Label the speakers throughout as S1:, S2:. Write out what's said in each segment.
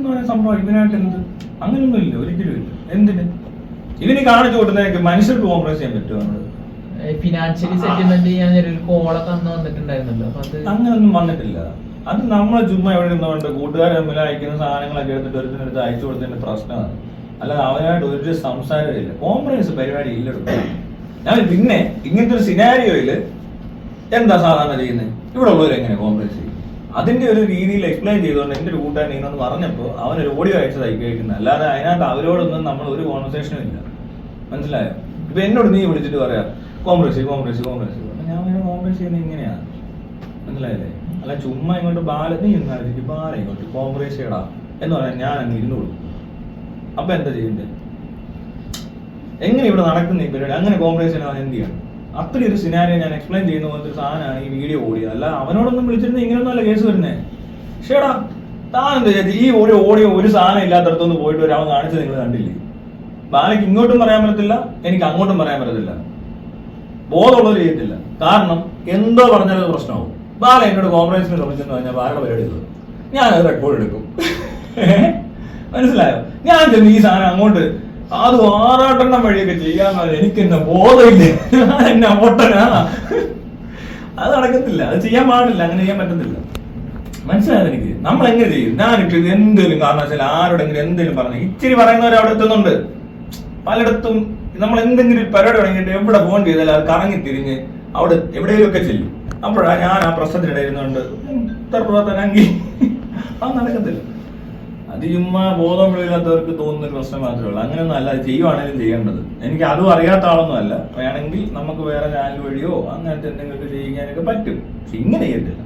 S1: എന്ന് പറയുന്ന സംഭവം ഇവനായിട്ട് എന്ത് അങ്ങനെയൊന്നും ഇല്ല, ഒരിക്കലും ഇല്ല. എന്തിന് ഇവന് കാണിച്ചു കൊടുത്തതിനൊക്കെ മനുഷ്യർക്ക് കോംപ്രമൈസ് ചെയ്യാൻ പറ്റുമോ?
S2: ഫിനാൻഷ്യലി സെറ്റിൽമെന്റ് ചെയ്യാൻ ഒരു കോളൊക്കെ അന്ന് വന്നിട്ടുണ്ടായിരുന്നല്ലോ.
S1: അങ്ങനൊന്നും വന്നിട്ടില്ല. അത് നമ്മൾ ചുമ്മാ എവിടെ നിന്നുകൊണ്ട് കൂട്ടുകാർ തമ്മിൽ അയക്കുന്ന സാധനങ്ങളൊക്കെ എടുത്തിട്ട് ഒരുത്തിനടുത്ത് അയച്ചു കൊടുത്തതിന്റെ പ്രശ്നമാണ്. അല്ലാതെ അവനായിട്ട് ഒരു സംസാരമില്ല, കോംപ്രമൈസ് പരിപാടി ഇല്ലെടുക്കും. ഞാൻ പിന്നെ ഇങ്ങനത്തെ ഒരു സിനാരിയോയില് എന്താ സാധാരണ ചെയ്യുന്നത്? ഇവിടെ ഉള്ളവരെങ്ങനെ കോംപ്രമൈസ് ചെയ്യും? അതിന്റെ ഒരു രീതിയിൽ എക്സ്പ്ലെയിൻ ചെയ്തുകൊണ്ട് എന്റെ ഒരു കൂട്ടുകാരൻ ഇങ്ങനെ പറഞ്ഞപ്പോൾ അവനൊരു ഓഡിയോ അയച്ചതായി കേൾക്കുന്നത്. അല്ലാതെ അതിനകത്ത് അവരോടൊന്നും നമ്മൾ ഒരു കോൺവെർസേഷനും ഇല്ല. മനസ്സിലായോ? ഇപ്പൊ എന്നോട് നീ വിളിച്ചിട്ട് പറയാ കോംപ്രമൈസ് ചെയ്യും, ഞാൻ കോംപ്രമൈസ് ചെയ്യുന്നത് ഇങ്ങനെയാണ്. മനസ്സിലായില്ലേ? അല്ല ചുമ്മാ ഇങ്ങോട്ട് നീ ഇന്നായിരിക്കും ഇങ്ങോട്ട് കോംപ്രമൈസ് ചെയ്യടാ എന്ന് പറയാൻ ഞാൻ അങ്ങ് ഇരുന്ന് കൊടുക്കും. അപ്പൊ എന്താ ചെയ്യണ്ടേ? എങ്ങനെ ഇവിടെ നടക്കുന്ന ഈ പരിപാടി? അങ്ങനെ കോംപ്രമൈസ് ചെയ്യാൻ എന്ത് ചെയ്യണം? അത്രയും ഒരു സിനാരിയോ ഞാൻ എക്സ്പ്ലെയിൻ ചെയ്യുന്ന പോലത്തെ ഒരു സാധനമാണ് ഈ വീഡിയോ ഓടിയത്. അല്ല അവനോടൊന്നും വിളിച്ചിരുന്ന ഇങ്ങനെയൊന്നും അല്ല കേസ് വരുന്നേ. ഷേടാ താൻ എന്താ ചെയ്തത്? ഈ ഓഡിയോ ഒരു സാധനം ഇല്ലാത്തടത്തൊന്ന് പോയിട്ട് ഒരു അവൻ കാണിച്ചത് നിങ്ങൾ കണ്ടില്ലേ? ബാലയ്ക്ക് ഇങ്ങോട്ടും പറയാൻ പറ്റത്തില്ല, എനിക്ക് അങ്ങോട്ടും പറയാൻ പറ്റത്തില്ല. ബോധമുള്ളവർ ചെയ്യത്തില്ല. കാരണം എന്തോ പറഞ്ഞാലും പ്രശ്നമാവും. ബാല എന്നോട് കോംപ്രമൈസിന് ശ്രമിച്ചെന്ന് പറഞ്ഞാൽ ബാലയുടെ പരിപാടി ചെയ്തു, ഞാനത് റെക്കോർഡ് എടുക്കും. മനസ്സിലായോ? ഞാൻ ചെന്ന് ഈ സാധനം അങ്ങോട്ട് അത് 6 വഴിയൊക്കെ ചെയ്യാൻ എനിക്ക് എന്നെ ബോധമില്ല, ഞാൻ എന്നെ ഓട്ടനാ. അത് നടക്കത്തില്ല, അത് ചെയ്യാൻ പാടില്ല, അങ്ങനെ ചെയ്യാൻ പറ്റത്തില്ല. മനസ്സിലായത് എനിക്ക്? നമ്മൾ എങ്ങനെ ചെയ്യും? ഞാനിട്ട് എന്തെങ്കിലും കാരണവശാൽ ആരോടെങ്കിലും എന്തെങ്കിലും പറഞ്ഞു ഇച്ചിരി പറയുന്നവർ അവിടെ എത്തുന്നുണ്ട്. പലയിടത്തും നമ്മൾ എന്തെങ്കിലും പരിപാടി തുടങ്ങിയിട്ട് എവിടെ ഫോൺ ചെയ്താൽ അത് കറങ്ങി തിരിഞ്ഞ് അവിടെ എവിടെയെങ്കിലും ഒക്കെ ചെല്ലും. അപ്പോഴാണ് ഞാൻ ആ പ്രശ്നത്തിനിടയിരുന്നുണ്ട് ഉത്തരപ്രവർത്തനാങ്കി അത് നടക്കത്തില്ല. അത് ചുമ്മാ ബോധമില്ലാത്തവർക്ക് തോന്നുന്ന ഒരു പ്രശ്നം മാത്രമേ ഉള്ളൂ. അങ്ങനെയൊന്നും അല്ല, ചെയ്യുവാണെങ്കിലും ചെയ്യേണ്ടത്. എനിക്ക് അതും അറിയാത്ത ആളൊന്നും അല്ല. വേണമെങ്കിൽ നമുക്ക് വേറെ ചാനൽ വഴിയോ അങ്ങനത്തെ എന്തെങ്കിലുമൊക്കെ ചെയ്യാനൊക്കെ പറ്റും. പക്ഷെ ഇങ്ങനെ ചെയ്യത്തില്ല.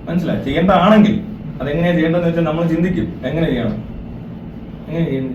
S1: മനസ്സിലായി? ചെയ്യേണ്ടതാണെങ്കിൽ അതെങ്ങനെയാ ചെയ്യേണ്ടതെന്ന് വെച്ചാൽ നമ്മൾ ചിന്തിക്കും, എങ്ങനെ ചെയ്യണം, എങ്ങനെ ചെയ്യുന്നു.